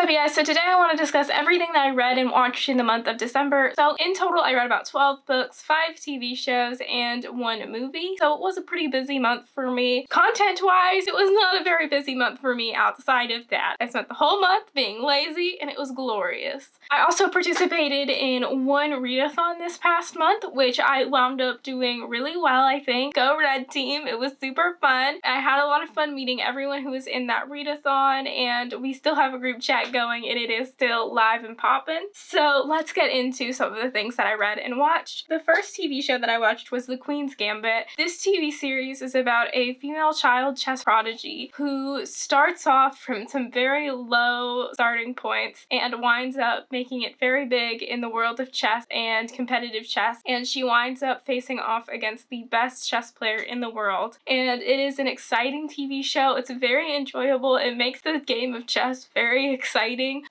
up, you guys? So today I want to discuss everything that I read and watched in the month of December. So in total, I read about 12 books, 5 TV shows, and 1 movie. So it was a pretty busy month for me. Content-wise, it was not a very busy month for me outside of that. I spent the whole month being lazy, and it was glorious. I also participated in 1 readathon this past month, which I wound up doing really well, I think. Go Red Team! It was super fun. I had a lot of fun meeting everyone who was in that readathon, and we still have a group chat going, and it is still live and poppin'. So let's get into some of the things that I read and watched. The first TV show that I watched was The Queens Gambit. This TV series is about a female child chess prodigy who starts off from some very low starting points and winds up making it very big in the world of chess and competitive chess, and she winds up facing off against the best chess player in the world. And it is an exciting TV show. It's very enjoyable. It makes the game of chess very exciting,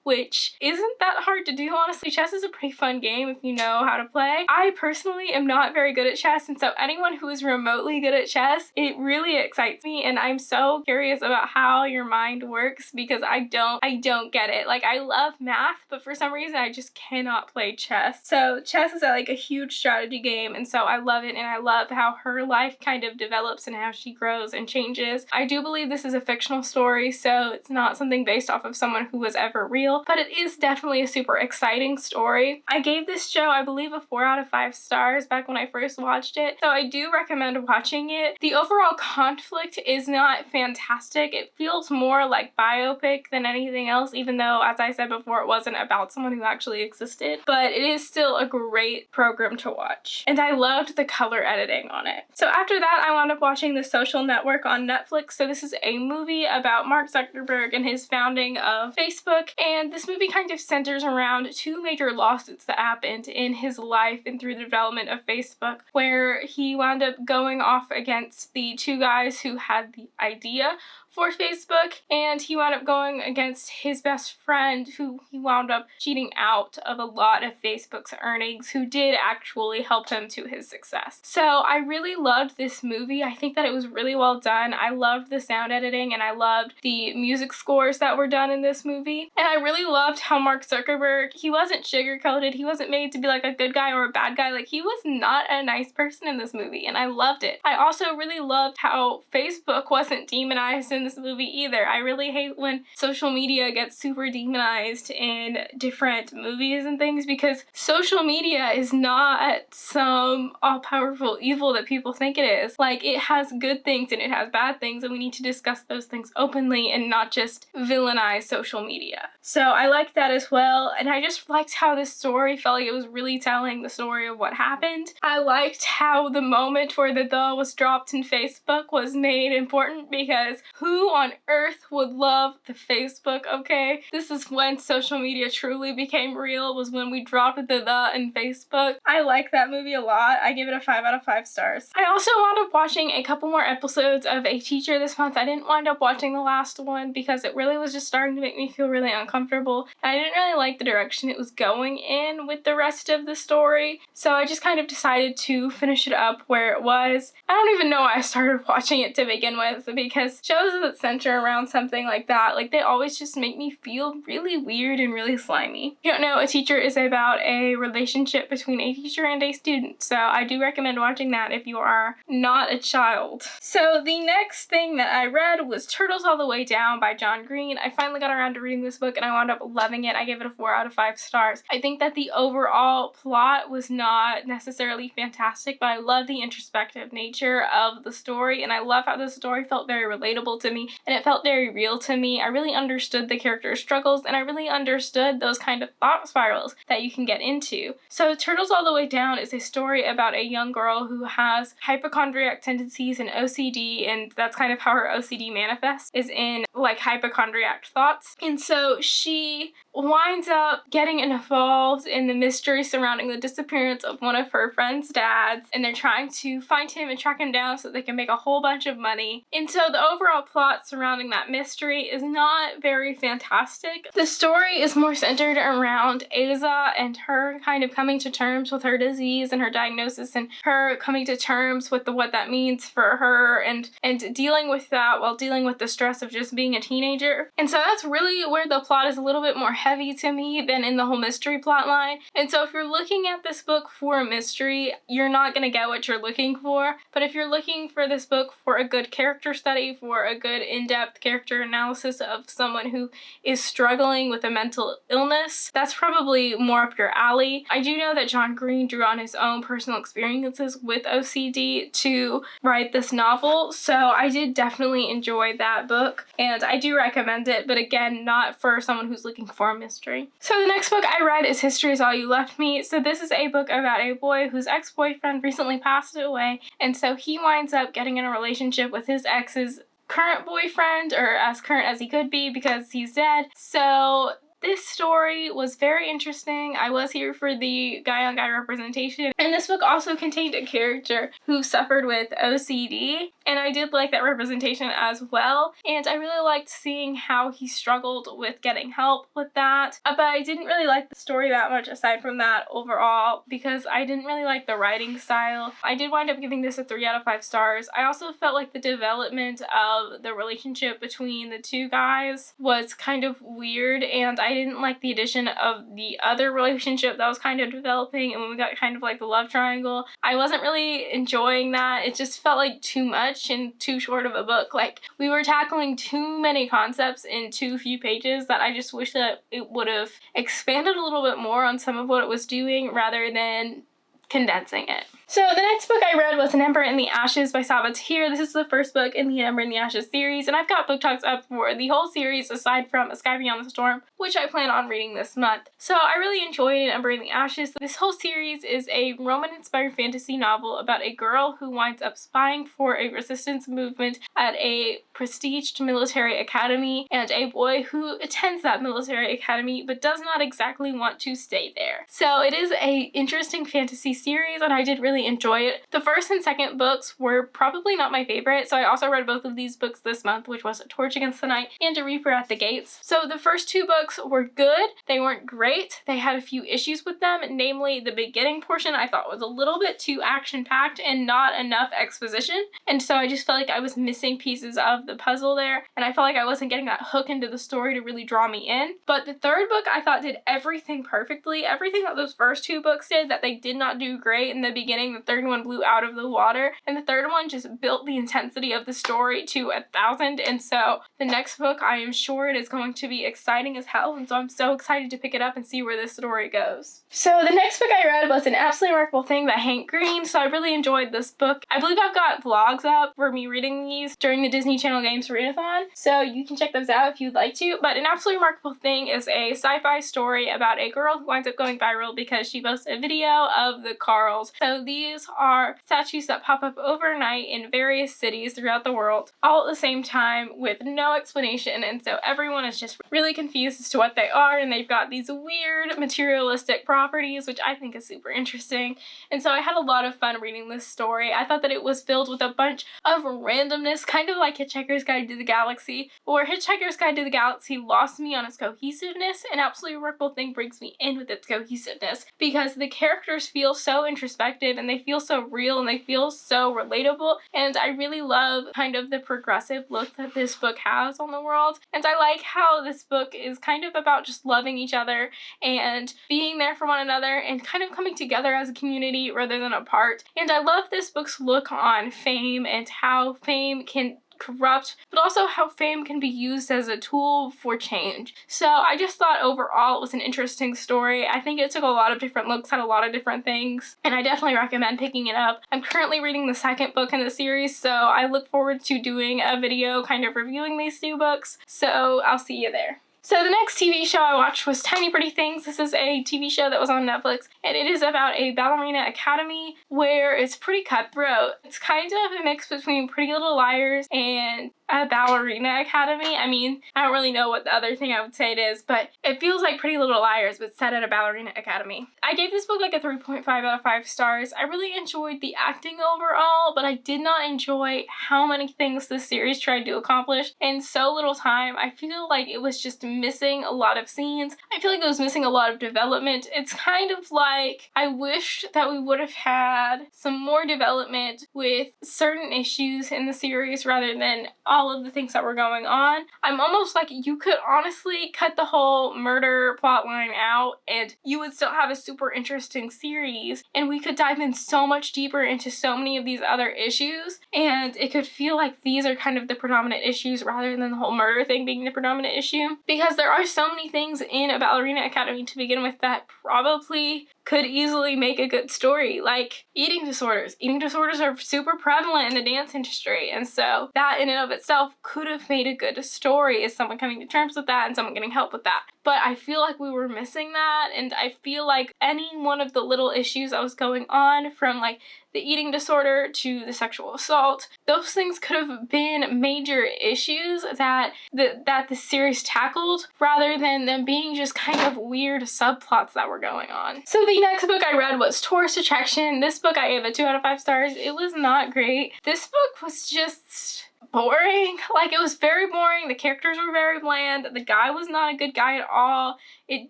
which isn't that hard to do, honestly. Chess is a pretty fun game if you know how to play. I personally am not very good at chess, and so anyone who is remotely good at chess, it really excites me, and I'm so curious about how your mind works because I don't get it. Like, I love math, but for some reason I just cannot play chess. So chess is like a huge strategy game, and so I love it, and I love how her life kind of develops and how she grows and changes. I do believe this is a fictional story, so it's not something based off of someone who was ever real, but it is definitely a super exciting story. I gave this show, I believe, a 4 out of 5 stars back when I first watched it, so I do recommend watching it. The overall conflict is not fantastic. It feels more like biopic than anything else, even though, as I said before, it wasn't about someone who actually existed, but it is still a great program to watch, and I loved the color editing on it. So after that, I wound up watching The Social Network on Netflix. So this is a movie about Mark Zuckerberg and his founding of Facebook, and this movie kind of centers around 2 major lawsuits that happened in his life and through the development of Facebook, where he wound up going off against the 2 guys who had the idea for Facebook, and he wound up going against his best friend who he wound up cheating out of a lot of Facebook's earnings, who did actually help him to his success. So I really loved this movie. I think that it was really well done. I loved the sound editing, and I loved the music scores that were done in this movie. And I really loved how Mark Zuckerberg, he wasn't sugar-coated. He wasn't made to be like a good guy or a bad guy. Like, he was not a nice person in this movie, and I loved it. I also really loved how Facebook wasn't demonized in this movie either. I really hate when social media gets super demonized in different movies and things, because social media is not some all-powerful evil that people think it is. Like, it has good things and it has bad things, and we need to discuss those things openly and not just villainize social media. So I liked that as well, and I just liked how this story felt like it was really telling the story of what happened. I liked how the moment where the was dropped in Facebook was made important, because who on earth would love the Facebook, okay? This is when social media truly became real, was when we dropped the in Facebook. I like that movie a lot. I give it a 5 out of 5 stars. I also wound up watching a couple more episodes of A Teacher this month. I didn't wind up watching the last one because it really was just starting to make me feel really uncomfortable. I didn't really like the direction it was going in with the rest of the story, so I just kind of decided to finish it up where it was. I don't even know why I started watching it to begin with, because shows that center around something like that, like, they always just make me feel really weird and really slimy. If you don't know, A Teacher is about a relationship between a teacher and a student, so I do recommend watching that if you are not a child. So the next thing that I read was Turtles All the Way Down by John Green. I finally got around to reading this book, and I wound up loving it. I gave it a 4 out of 5 stars. I think that the overall plot was not necessarily fantastic, but I love the introspective nature of the story, and I love how the story felt very relatable to me, and it felt very real to me. I really understood the character's struggles, and I really understood those kind of thought spirals that you can get into. So Turtles All the Way Down is a story about a young girl who has hypochondriac tendencies and OCD, and that's kind of how her OCD manifests, is in like hypochondriac thoughts. And so she winds up getting involved in the mystery surrounding the disappearance of one of her friend's dads, and they're trying to find him and track him down so they can make a whole bunch of money. And so the overall plot plot surrounding that mystery is not very fantastic. The story is more centered around Aza and her kind of coming to terms with her disease and her diagnosis, and her coming to terms with what that means for her, and dealing with that while dealing with the stress of just being a teenager. And so that's really where the plot is a little bit more heavy to me than in the whole mystery plot line. And so if you're looking at this book for a mystery, you're not going to get what you're looking for. But if you're looking for this book for a good character study, for a good in-depth character analysis of someone who is struggling with a mental illness, that's probably more up your alley. I do know that John Green drew on his own personal experiences with OCD to write this novel, so I did definitely enjoy that book, and I do recommend it, but again, not for someone who's looking for a mystery. So the next book I read is History Is All You Left Me. So this is a book about a boy whose ex-boyfriend recently passed away, and so he winds up getting in a relationship with his ex's current boyfriend, or as current as he could be because he's dead. So this story was very interesting. I was here for the guy-on-guy representation. And this book also contained a character who suffered with OCD, and I did like that representation as well. And I really liked seeing how he struggled with getting help with that. But I didn't really like the story that much aside from that overall, because I didn't really like the writing style. I did wind up giving this a 3 out of 5 stars. I also felt like the development of the relationship between the two guys was kind of weird, and I didn't like the addition of the other relationship that was kind of developing, and when we got kind of like the love triangle, I wasn't really enjoying that. It just felt like too much and too short of a book. Like, we were tackling too many concepts in too few pages that I just wish that it would have expanded a little bit more on some of what it was doing rather than condensing it. So the next book I read was An Ember in the Ashes by Sabaa Tahir. This is the first book in the Ember in the Ashes series, and I've got book talks up for the whole series aside from A Sky Beyond the Storm, which I plan on reading this month. So I really enjoyed An Ember in the Ashes. This whole series is a Roman-inspired fantasy novel about a girl who winds up spying for a resistance movement at a prestiged military academy, and a boy who attends that military academy but does not exactly want to stay there. So it is a interesting fantasy series, and I did really enjoy it. The first and second books were probably not my favorite, so I also read both of these books this month, which was A Torch Against the Night and A Reaper at the Gates. So the first 2 books were good. They weren't great. They had a few issues with them, namely the beginning portion I thought was a little bit too action-packed and not enough exposition, and so I just felt like I was missing pieces of the puzzle there, and I felt like I wasn't getting that hook into the story to really draw me in. But the third book I thought did everything perfectly. Everything that those first 2 books did that they did not do great in the beginning, the third one blew out of the water, and the third one just built the intensity of the story to 1,000. And so the next book, I am sure it is going to be exciting as hell, and so I'm so excited to pick it up and see where this story goes. So the next book I read was An Absolutely Remarkable Thing by Hank Green. So I really enjoyed this book. I believe I've got vlogs up for me reading these during the Disney Channel Games Readathon, so you can check those out if you'd like to. But An Absolutely Remarkable Thing is a sci-fi story about a girl who winds up going viral because she posts a video of the Carls. So these are statues that pop up overnight in various cities throughout the world, all at the same time with no explanation, and so everyone is just really confused as to what they are, and they've got these weird materialistic properties, which I think is super interesting. And so I had a lot of fun reading this story. I thought that it was filled with a bunch of randomness, kind of like Hitchhiker's Guide to the Galaxy, or Hitchhiker's Guide to the Galaxy lost me on its cohesiveness, and Absolutely Remarkable Thing brings me in with its cohesiveness, because the characters feel so introspective, and they feel so real, and they feel so relatable, and I really love kind of the progressive look that this book has on the world. And I like how this book is kind of about just loving each other and being there for one another and kind of coming together as a community rather than apart. And I love this book's look on fame and how fame can corrupt, but also how fame can be used as a tool for change. So I just thought overall it was an interesting story. I think it took a lot of different looks at a lot of different things, and I definitely recommend picking it up. I'm currently reading the second book in the series, so I look forward to doing a video kind of reviewing these 2 books, so I'll see you there. So the next TV show I watched was Tiny Pretty Things. This is a TV show that was on Netflix, and it is about a ballerina academy where it's pretty cutthroat. It's kind of a mix between Pretty Little Liars and a ballerina academy. I mean, I don't really know what the other thing I would say it is, but it feels like Pretty Little Liars, but set at a ballerina academy. I gave this book like a 3.5 out of 5 stars. I really enjoyed the acting overall, but I did not enjoy how many things this series tried to accomplish in so little time. I feel like it was just missing a lot of scenes. I feel like it was missing a lot of development. It's kind of like I wish that we would have had some more development with certain issues in the series rather than all of the things that were going on. I'm almost like you could honestly cut the whole murder plot line out and you would still have a super interesting series, and we could dive in so much deeper into so many of these other issues, and it could feel like these are kind of the predominant issues rather than the whole murder thing being the predominant issue, because there are so many things in a ballerina academy to begin with that probably could easily make a good story, like eating disorders. Eating disorders are super prevalent in the dance industry, and so that in and of itself could have made a good story, is someone coming to terms with that and someone getting help with that. But I feel like we were missing that, and I feel like any one of the little issues that was going on, from like the eating disorder to the sexual assault, those things could have been major issues that the series tackled rather than them being just kind of weird subplots that were going on. So the next book I read was Tourist Attraction. This book I gave a 2 out of 5 stars. It was not great. This book was just boring. Like, it was very boring. The characters were very bland. The guy was not a good guy at all. It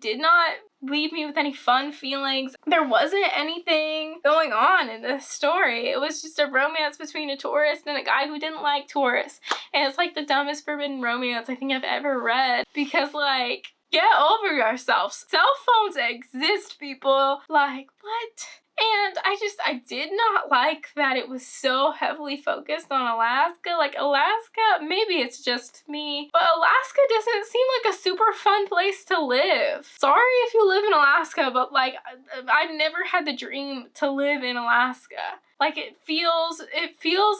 did not leave me with any fun feelings. There wasn't anything going on in this story. It was just a romance between a tourist and a guy who didn't like tourists. And it's like the dumbest forbidden romance I think I've ever read, because like, get over yourselves. Cell phones exist, people. Like, what? And I did not like that it was so heavily focused on Alaska. Like, Alaska, maybe it's just me, but Alaska doesn't seem like a super fun place to live. Sorry if you live in Alaska, but like, I've never had the dream to live in Alaska. Like, it feels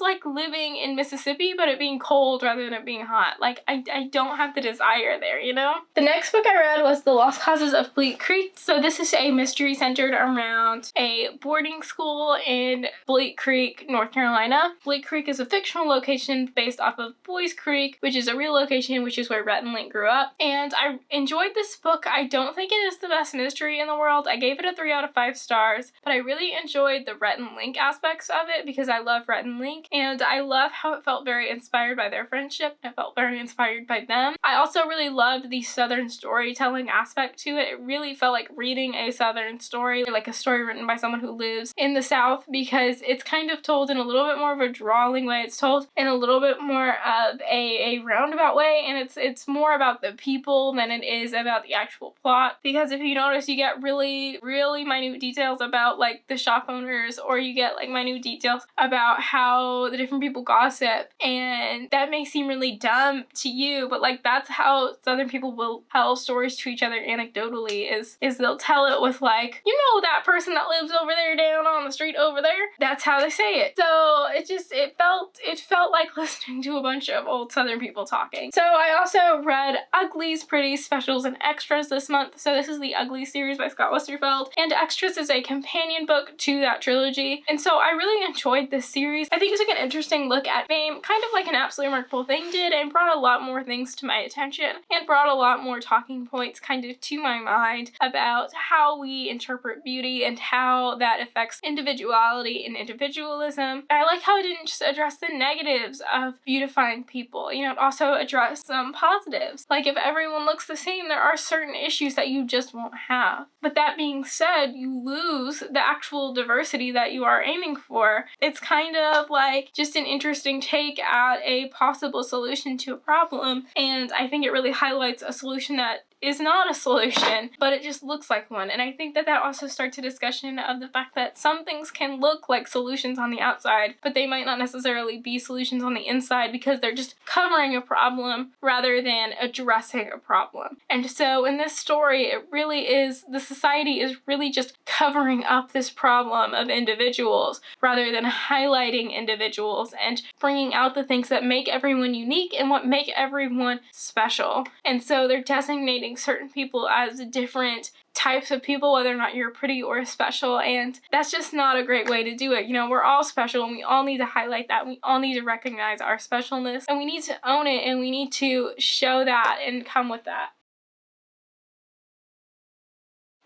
like living in Mississippi, but it being cold rather than it being hot. Like, I don't have the desire there, you know? The next book I read was The Lost Causes of Bleak Creek. So this is a mystery centered around a boarding school in Bleak Creek, North Carolina. Bleak Creek is a fictional location based off of Boys Creek, which is a real location, which is where Rhett and Link grew up. And I enjoyed this book. I don't think it is the best mystery in the world. I gave it a 3 out of 5 stars, but I really enjoyed the Rhett and Link aspect of it because I love Rhett and Link, and I love how it felt very inspired by their friendship. It felt very inspired by them. I also really loved the Southern storytelling aspect to it. It really felt like reading a Southern story, like a story written by someone who lives in the South, because it's kind of told in a little bit more of a drawling way. It's told in a little bit more of a roundabout way, and it's more about the people than it is about the actual plot, because if you notice, you get really, really minute details about like the shop owners, or you get like minute details about how the different people gossip, and that may seem really dumb to you, but like, that's how Southern people will tell stories to each other anecdotally, is they'll tell it with like, you know, that person that lives over there down on the street over there, that's how they say it. So it felt like listening to a bunch of old Southern people talking. So I also read Uglies, Pretties, Specials, and Extras this month. So this is the Uglies series by Scott Westerfeld, and Extras is a companion book to that trilogy, and so I really enjoyed this series. I think it took an interesting look at fame, kind of like an Absolutely Remarkable Thing did, and brought a lot more things to my attention, and brought a lot more talking points kind of to my mind about how we interpret beauty and how that affects individuality and individualism. I like how it didn't just address the negatives of beautifying people, you know, it also addressed some positives. Like, if everyone looks the same, there are certain issues that you just won't have. But that being said, you lose the actual diversity that you are aiming for. It's kind of like just an interesting take at a possible solution to a problem, and I think it really highlights a solution that is not a solution, but it just looks like one. And I think that also starts a discussion of the fact that some things can look like solutions on the outside, but they might not necessarily be solutions on the inside because they're just covering a problem rather than addressing a problem. And so in this story, it really is, the society is really just covering up this problem of individuals rather than highlighting individuals and bringing out the things that make everyone unique and what make everyone special. And so they're designating certain people as different types of people, whether or not you're pretty or special, and that's just not a great way to do it. You know, we're all special and we all need to highlight that. We all need to recognize our specialness and we need to own it and we need to show that and come with that.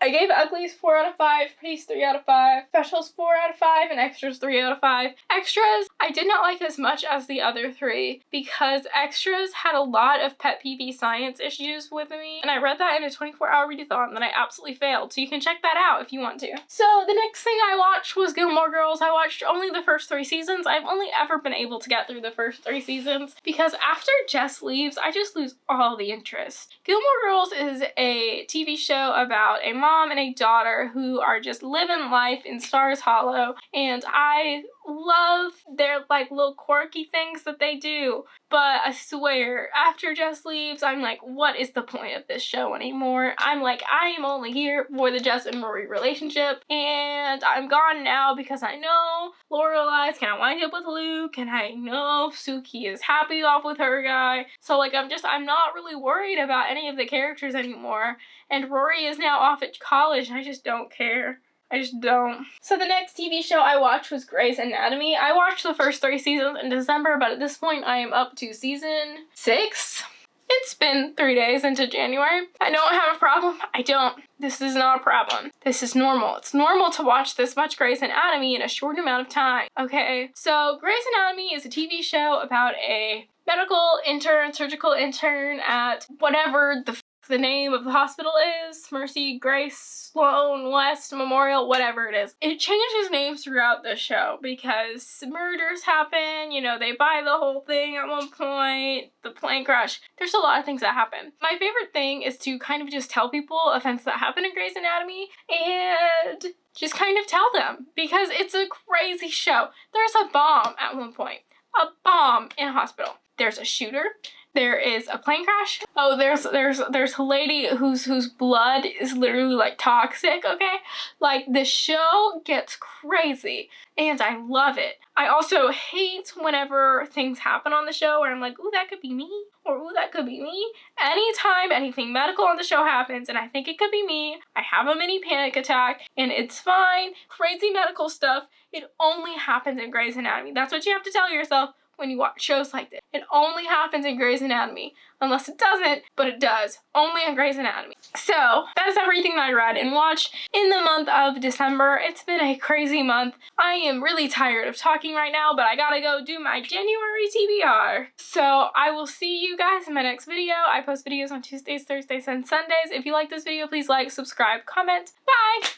I gave Uglies 4 out of 5, Pretties 3 out of 5, Specials 4 out of 5, and Extras 3 out of 5. Extras, I did not like as much as the other 3 because Extras had a lot of pet peeve science issues with me, and I read that in a 24-hour readathon that I absolutely failed, so you can check that out if you want to. So the next thing I watched was Gilmore Girls. I watched only the first 3 seasons. I've only ever been able to get through the first 3 seasons because after Jess leaves, I just lose all the interest. Gilmore Girls is a TV show about a mom and a daughter who are just living life in Stars Hollow, and I love their like little quirky things that they do, but I swear after Jess leaves, I'm like, what is the point of this show anymore? I'm like, I am only here for the Jess and Rory relationship, and I'm gone now because I know Lorelai's gonna wind up with Luke, and I know Suki is happy off with her guy, so like I'm not really worried about any of the characters anymore, and Rory is now off at college and I just don't care. I just don't. So the next TV show I watched was Grey's Anatomy. I watched the first 3 seasons in December, but at this point I am up to season 6. It's been 3 days into January. I don't have a problem. I don't. This is not a problem. This is normal. It's normal to watch this much Grey's Anatomy in a short amount of time, okay? So Grey's Anatomy is a TV show about a medical intern, surgical intern at whatever the name of the hospital is, Mercy, Grace, Sloan, West, Memorial, whatever it is. It changes names throughout the show because murders happen, you know, they buy the whole thing at one point, the plane crash. There's a lot of things that happen. My favorite thing is to kind of just tell people events that happen in Grey's Anatomy and just kind of tell them because it's a crazy show. There's a bomb at one point. A bomb in a hospital. There's a shooter. There is a plane crash. Oh, there's a lady whose blood is literally like toxic, okay? Like the show gets crazy and I love it. I also hate whenever things happen on the show where I'm like, ooh, that could be me, or ooh, that could be me. Anytime anything medical on the show happens and I think it could be me, I have a mini panic attack and it's fine. Crazy medical stuff, it only happens in Grey's Anatomy. That's what you have to tell yourself when you watch shows like this. It only happens in Grey's Anatomy. Unless it doesn't, but it does. Only in Grey's Anatomy. So, that is everything that I read and watched in the month of December. It's been a crazy month. I am really tired of talking right now, but I gotta go do my January TBR. So, I will see you guys in my next video. I post videos on Tuesdays, Thursdays, and Sundays. If you like this video, please like, subscribe, comment. Bye!